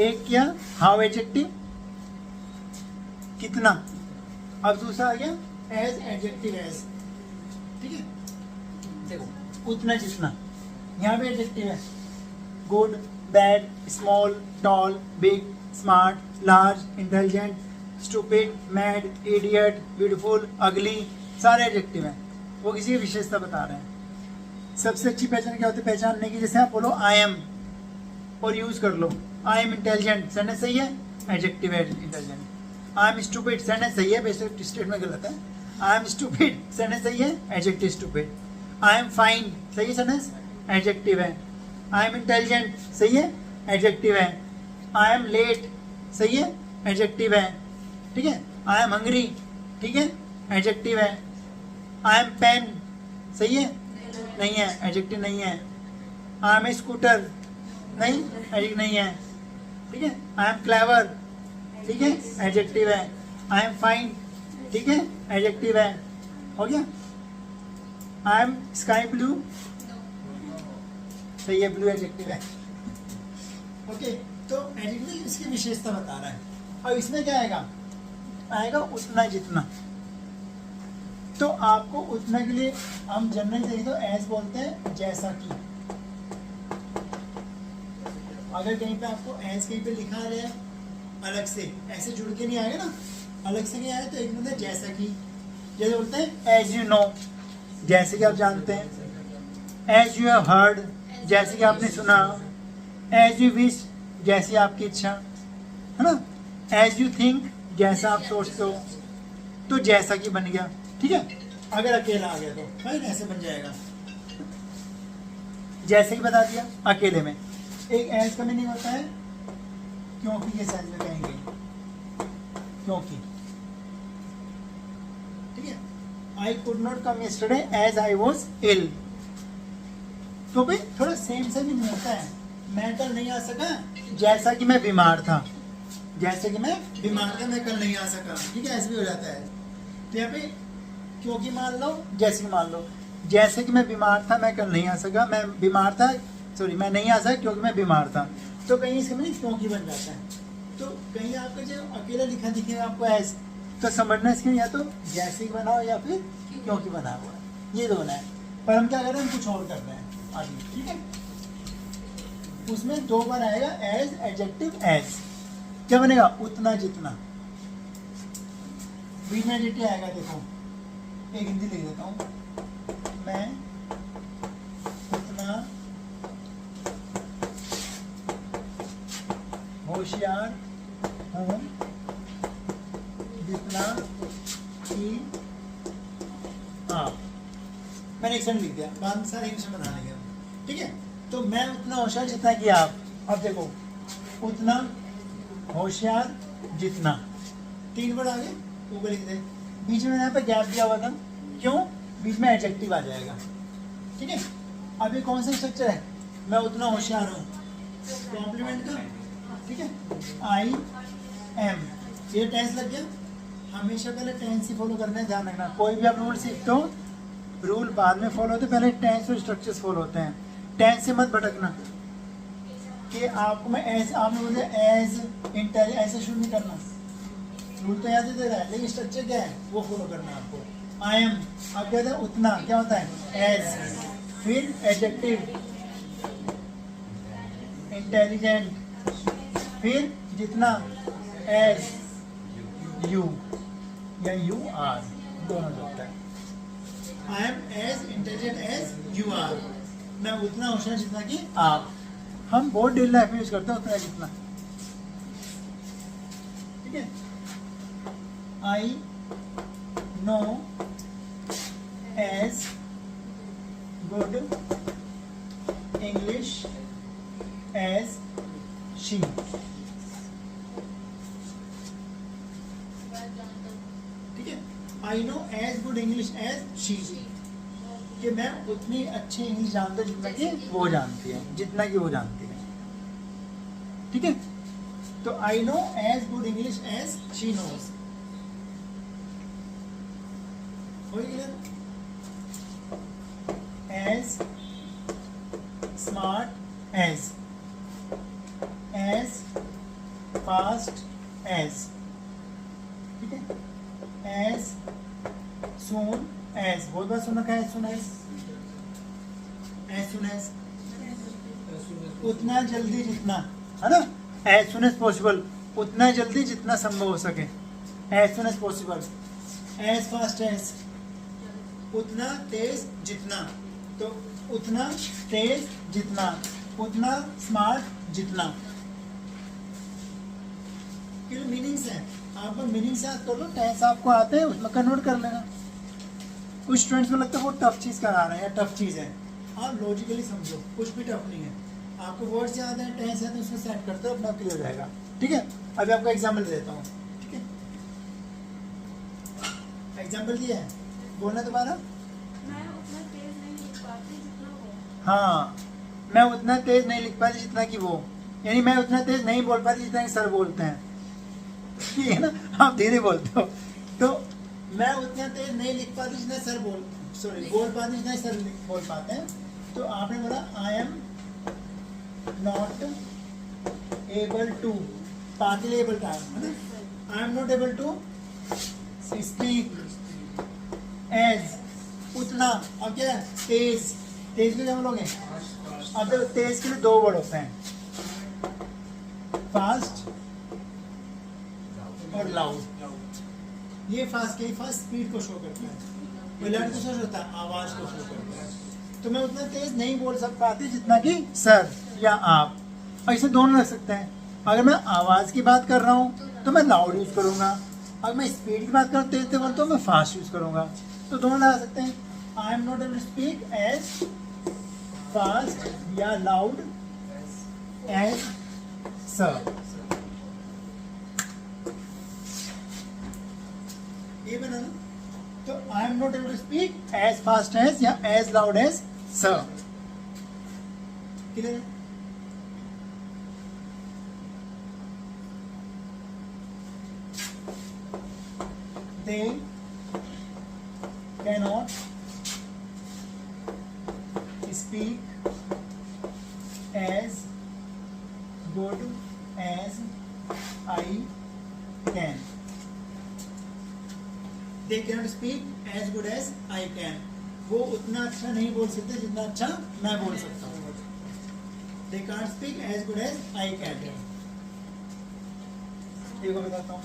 एक किया how adjective, कितना। अब दूसरा आ गया एज एडजेक्टिव एज, ठीक है। देखो उतना जितना, यहाँ पे एडजेक्टिव है, good, bad, small, tall, big, smart, large, intelligent, stupid, mad, idiot, beautiful, ugly, सारे एडजेक्टिव हैं, वो किसी की विशेषता बता रहे हैं। सबसे अच्छी पहचान क्या होती है पहचानने की, जैसे आप बोलो आई एम और यूज कर लो, आई एम इंटेलिजेंट, सेंटेंस सही है, एडजेक्टिव है intelligent. I am stupid, sentence सही है, वैसे स्टेटमेंट गलत है। आई एम स्टूपिड, सेंटेंस सही है, adjective stupid. I am fine, सही है सेंटेंस, एडजेक्टिव है। आई एम इंटेलिजेंट, सही है, एडजेक्टिव है। आई एम लेट, सही है, एडजेक्टिव है, ठीक है। आई एम हंग्री, ठीक है, एडजेक्टिव है। आई एम पेन, सही है, नहीं है, एडजेक्टिव नहीं है। आई एम स्कूटर, नहीं, एडजेक्टिव नहीं है, ठीक है। आई एम क्लेवर, ठीक है, एडजेक्टिव है। आई एम फाइन, ठीक है, एडजेक्टिव है, हो गया। आई एम स्काई ब्लू, सही है, ब्लू एडजेक्टिव है, ओके। तो एडजेक्टिव इसकी विशेषता बता रहा है। अब इसमें क्या आएगा, आएगा उतना जितना। तो आपको उतना के लिए हम जनरल देखें तो एज बोलते हैं, जैसा कि। अगर कहीं पे आपको एज कहीं पे लिखा रहे हैं अलग से, ऐसे जुड़ के नहीं आएगा ना, अलग से नहीं आए तो एक मतलब जैसा कि, जैसे बोलते हैं एज यू नो, जैसे कि आप जानते हैं। एज यू हैव हर्ड, जैसे कि आपने सुना। एज यू विश, जैसी आपकी इच्छा, है ना। एज यू थिंक, जैसा आप सोचते हो। तो जैसा कि बन गया, ठीक है। अगर अकेला आ गया तो भाई ऐसे बन जाएगा, जैसे कि बता दिया अकेले में। एक एज का मीनिंग होता है क्योंकि, के साथ में कहेंगे क्योंकि, ठीक है। I could not come yesterday as I was ill, तो भाई थोड़ा सेम से भी होता है। मैं कल नहीं आ सका, जैसा कि मैं बीमार था, जैसे कि मैं बीमार था, मैं कल नहीं आ सका, ठीक है, ऐसे भी हो जाता है। तो यहाँ पे क्योंकि मान लो, जैसे कि मान लो, जैसे कि मैं बीमार था, मैं कल नहीं आ सका, मैं बीमार था, सॉरी मैं नहीं आ सका क्योंकि मैं बीमार था। तो कहीं इसका मतलब क्योंकि बन जाता है। तो कहीं आपका जो अकेला लिखा दिखेगा आपको ऐसे, तो समझना इसके या तो जैसे कि बनाओ या फिर क्योंकि बना हुआ है, ये दोनों है। पर हम क्या कर रहे हैं, हम कुछ और कर रहे हैं आगे, ठीक है। उसमें दो बार आएगा एज, एडजेक्टिव एज। क्या बनेगा, उतना जितना। बीच में एडजेक्टिव आएगा, देखो एक हिंदी लिख देता हूँ, मैं उतना होशियार हूँ जितना कि आप। मैंने एक लिख दिया, बाद सारे इंग्लिश में बना लेंगे, ठीक है। तो मैं उतना होशियार जितना कि आप। अब देखो उतना होशियार जितना, तीन वर्ड आगे ऊपर लिख दे। बीच में यहाँ पे गैप दिया हुआ था, क्यों, बीच में एडजेक्टिव आ जाएगा, ठीक है। अब ये कौन सा स्ट्रक्चर है, मैं उतना होशियार हूँ, कॉम्प्लीमेंट का, ठीक है। आई एम, ये टेंस लग गया। हमेशा पहले टेंस ही फॉलो करना है, ध्यान रखना। कोई भी आप रूल सीखते हो, रूल बाद में फॉलो होते, पहले टेंस और स्ट्रक्चर्स फॉलो होते हैं। टेंस से मत भटकना कि आपको मैं एज, आपने बोले एज इंटेलिजेंट, ऐसे शुरू नहीं करना। रूल तो याद ही दे रहा है, लेकिन स्ट्रक्चर क्या है वो फॉलो करना है आपको। आई एम, अब क्या होता है, उतना, क्या होता है एज, फिर एडजेक्टिव इंटेलिजेंट, फिर जितना एज यू या यू आर, दोनों होता है। I am as intelligent as you are, मैं उतना होशियार जितना कि आप। हम बहुत डेली लाइफ में यूज करते हैं उतना जितना, ठीक है। I know as good English as she, ठीक है। I know as good English as she, कि मैं उतनी अच्छी इंग्लिश जानता जितना कि वो जानती है, जितना कि वो जानती है, ठीक है। तो I know as good English as she knows, as smart as fast as, ठीक है, एज सून एज, बहुत बार सुना है, as soon as, as soon as, उतना जल्दी जितना, है ना, एज सून एज पॉसिबल, उतना जल्दी जितना संभव हो सके, as soon as possible, as fast as, उतना तेज जितना, तो उतना तेज जितना, उतना स्मार्ट जितना, ये मीनिंग्स है, आपको मीनिंग्स याद कर लो, टेंस आपको आते हैं उसमें कन्वर्ट कर लेना। कुछ स्टूडेंट्स को लगता है वो टफ चीज़ करा रहे हैं या टफ चीज़ है, आप लॉजिकली समझो, कुछ भी टफ नहीं है, आपको वर्ड्स याद है, टेंस है, तो उसमें सेट करते हो, अपना क्लियर हो जाएगा, ठीक है। अभी आपको एग्जाम्पल देता हूँ, ठीक है, एग्जाम्पल दिया है, बोलना दोबारा। मैं उतना तेज नहीं लिख पाती जितना वो। हाँ, मैं उतना तेज नहीं लिख पाती जितना कि वो, यानी मैं उतना तेज नहीं बोल पाती जितना कि सर बोलते हैं, ठीक है ना, आप धीरे बोलते हो, तो मैं उतना तेज नहीं लिख पाती जितना सर बोल पाती जितना सर बोल पाते हैं, तो आपने बोला I am not able to, particle able time, है ना, I am not able to speak as, उतना, अब क्या है, तेज, तेज के क्या बोलोगे, अब देखो तेज के लिए दो वर्ड होते हैं, फास्ट और लाउड। ये फास्ट के फास्ट स्पीड को शो करता है, वो लाउड को शो होता है, आवाज को शो करता है, तो मैं उतना तेज नहीं बोल पाती जितना कि सर या आप, ऐसे दोनों लग सकते हैं। अगर मैं आवाज की बात कर रहा हूँ तो मैं लाउड यूज करूंगा, अगर मैं स्पीड की बात करूँ तेज तेज बोलता हूँ मैं फास्ट यूज करूंगा, तो दोनों लगा सकते हैं। I am not able to speak as fast या लाउड एज सर, ये बना ना, तो I am not able to speak as fast as या as loud as sir, clear है? They cannot speak as good as I can. They cannot speak as good as I can. वो उतना अच्छा नहीं बोल सकते जितना अच्छा मैं बोल सकता हूँ। They can't speak as good as I can. एक और बताता हूँ।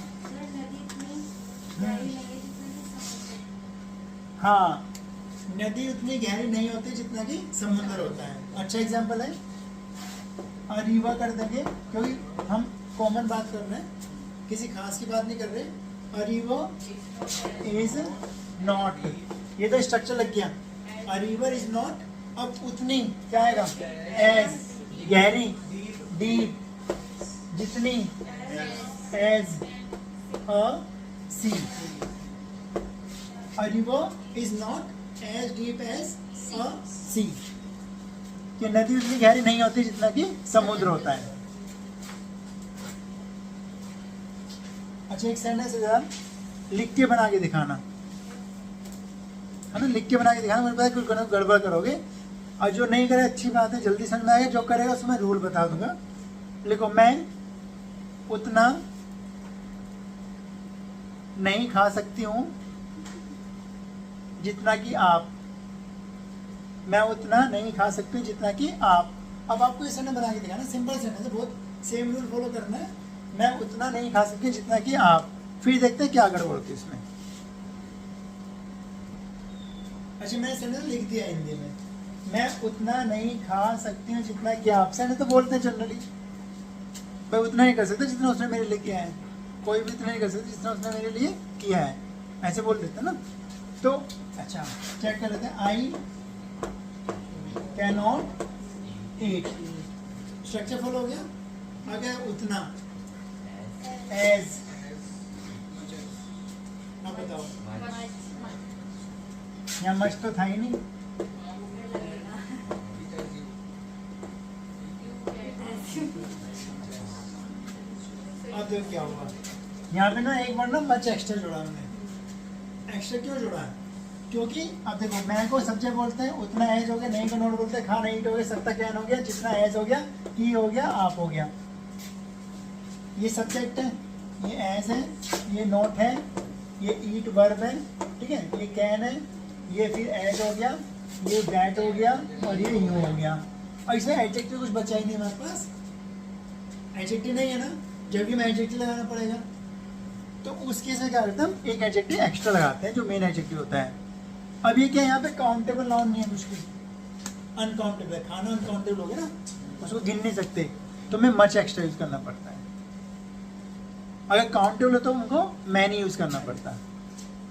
हाँ, नदी उतनी गहरी नहीं होती जितना कि समुद्र होता है। अच्छा एग्जाम्पल है, अरीवा कर देंगे, क्योंकि हम कॉमन बात कर रहे हैं, किसी खास की बात नहीं कर रहे। अरीवा इज नॉट, ये तो स्ट्रक्चर लग गया, अरीवर इज नॉट, अब उतनी क्या आएगा, एज, गहरी, डीप, जितनी, as a sea, a river is not as deep as a sea, कि नदी उतनी गहरी नहीं होती जितना कि समुद्र होता है। अच्छा एक सेंटेंस है, जरा लिख के बना के दिखाना, है ना, लिख के बना के दिखाना, मुझे पता है कुछ गड़बड़ करोगे, और जो नहीं करे अच्छी बात है, जल्दी समझ में आएगा, जो करेगा उसमें रूल बता दूंगा। लिखो, मैं उतना नहीं खा सकती हूँ जितना कि आप, मैं उतना नहीं खा सकती जितना कि आप। अब आपको ये सेंटेंस बना के दिखाना, सिंपल सेंटेंस है, बहुत सेम रूल फॉलो करना है। मैं उतना नहीं खा सकती जितना कि आप, फिर देखते हैं क्या गड़बड़ होती है इसमें। अच्छा मैंने सेंटेंस लिख दिया हिंदी में, मैं उतना नहीं खा सकती हूँ जितना कि आप। सेंटेंस तो बोलते हैं जनरली, मैं उतना नहीं कर सकता जितना उसने मेरे लिए किया है, कोई भी इतना नहीं कर सकता जितना उसने मेरे लिए किया है, ऐसे बोल देते हैं ना। तो अच्छा चेक कर लेते हैं, आई can not eat, structure follow हो गया। अगर उतना, एज, अब बताओ, यहाँ मच तो था ही नहीं, अब देखो क्या हुआ, यहाँ पे ना एक बार ना मच एक्स्ट्रा जोड़ा हमने। एक्स्ट्रा क्यों जोड़ा है? क्योंकि अब देखो, मैं को सब्जेक्ट बोलते हैं, उतना एज हो गया, नहीं को नोट बोलते हैं, खा नहीं हो गया, सकता कैन हो गया, जितना एज हो गया, ही हो गया, आप हो गया। ये सब्जेक्ट है, ये एज है, ये नोट है, ये ईट वर्ब है, ठीक है, ये कैन है, ये फिर एज हो गया, ये दैट हो गया और ये यू हो गया। और इसमें एडजेक्टिव कुछ बचा ही नहीं हमारे पास, एडजेक्टिव नहीं है ना, जब भी हमें एडजेक्टिव लगाना पड़ेगा। तो उस केस में क्या करते हैं, हम एक एडजेक्टिव एक्स्ट्रा लगाते हैं जो मेन एडजेक्टिव होता है। अब ये क्या है, यहाँ पे काउंटेबल नाउन नहीं है कुछ भी, अनकाउंटेबल है, खाना अनकाउंटेबल हो गया ना, उसको गिन नहीं सकते, तो हमें मच एक्स्ट्रा यूज करना पड़ता है। अगर काउंटेबल हो तो उनको मैनी यूज करना पड़ता है।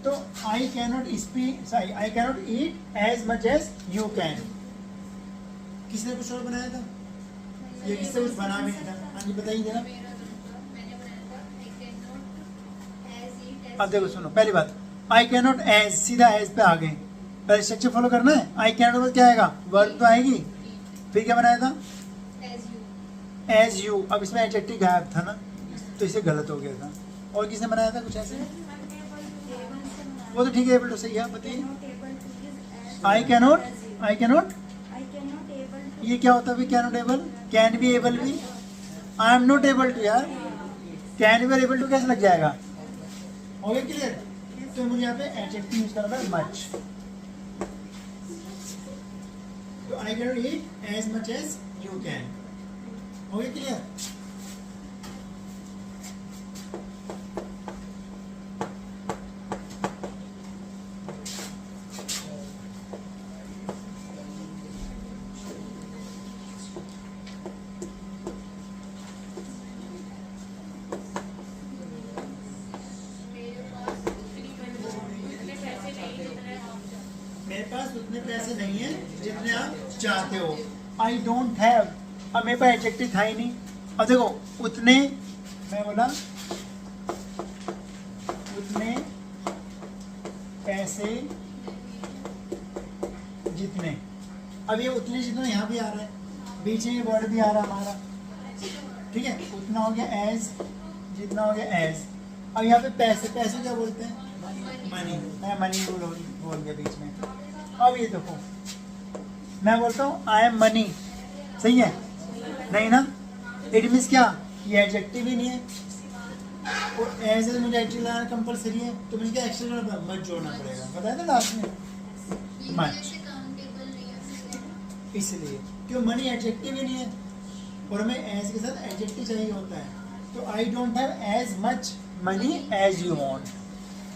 तो I can not speak, I can not eat as much as you can. किसने कुछ और बनाया था, ये किससे कुछ बना भी नहीं था। हाँ जी बताइए जरा। अब देखो सुनो, पहली बात आई कैन नॉट एज, सीधा एज पे आ गए, पहले स्ट्रक्चर फॉलो करना है। आई कैन नॉट क्या आएगा, वर्ब तो आएगी, फिर क्या बनाया था, एज यू। अब इसमें एडजेक्टिव गायब था ना, तो इसे गलत हो गया था। और किसने बनाया था कुछ ऐसे, वो तो ठीक है, एबल टू सही है। बताइए I can not, I can not, ये क्या होता है, can not able, can be able भी, I am not able to, यार कैन बी और एबल टू कैसे लग जाएगा, हो गया क्लियर। तो मुझे यहाँ पे एडजेक्टिव यूज करना है मच। तो I can not eat as much as you can, हो गया क्लियर। मेरे पास उतने पैसे नहीं है जितने आप चाहते हो। आई डोंट हैव, अब मेरे पास एडजेक्टिव था ही नहीं। अब देखो उतने, मैं बोला उतने पैसे जितने, अब ये उतने जितने यहाँ भी आ रहा है, बीच में ये वर्ड भी आ रहा है हमारा, ठीक है। उतना हो गया एज, जितना हो गया एज। अब यहाँ पे पैसे, पैसे क्या बोलते हैं, मनी, मैं मनी बोल गया बीच में। अब ये देखो मैं बोलता हूँ आई एम मनी, सही है नहीं ना, इट मीन्स क्या, ये एडजेक्टिव ही नहीं है, और एज एज मुझे एडजेक्टिव लगाना कंपलसरी है, तो मुझे क्या एक्स्ट्रा मच जोड़ना पड़ेगा, बताया था लास्ट में, मच। इसलिए क्यों, मनी एडजेक्टिव ही नहीं है और हमें एज के साथ एडजेक्टिव चाहिए होता है। तो I don't have as much money as you want,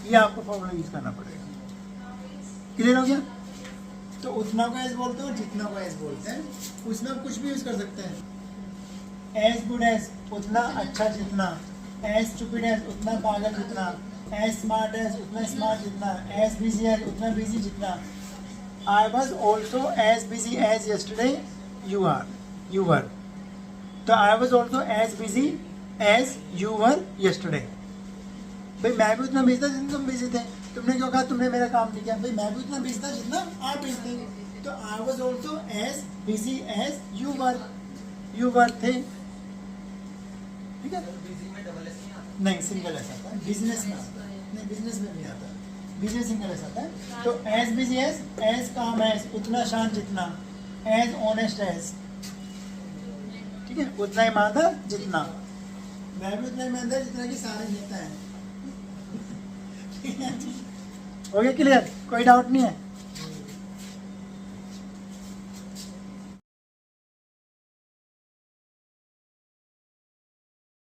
ये आपको फॉर्मूला यूज करना पड़ेगा। क्लियर हो गया। तो उतना को एज बोलते हैं और जितना को एज बोलते हैं, उसमें आप कुछ भी यूज कर सकते हैं। एज गुड एज, उतना अच्छा जितना, एज स्टूपिड एज, उतना पागल जितना, एज स्मार्ट एज, उतना स्मार्ट जितना, एज बिजी एज, उतना बिजी जितना। I was also as busy as yesterday you are, you were. तो I was also as busy as you were yesterday. भाई मैं भी उतना बिजी था जितना तुम बिजी थे। तुमने क्यों कहा तुमने मेरा काम नहीं किया, भाई मैं भी उतना बिजी था जितना आप बिजी थे। तो I was also as busy as you were थे, ठीक है। नहीं सिंगल ऐसा आता है, बिजनेस में आता है, नहीं बिजनेस में नहीं आता, बिजनेस सिंगल ऐसा आता है। तो एज बिजी एज काम एज, उतना शांत जितना, एज ऑनेस्ट एज, ठीक है, उतना ईमानदार जितना। मैं भी उतना ईमानदार जितना कि सारे नेता हैं। हो गया क्लियर, कोई डाउट नहीं है।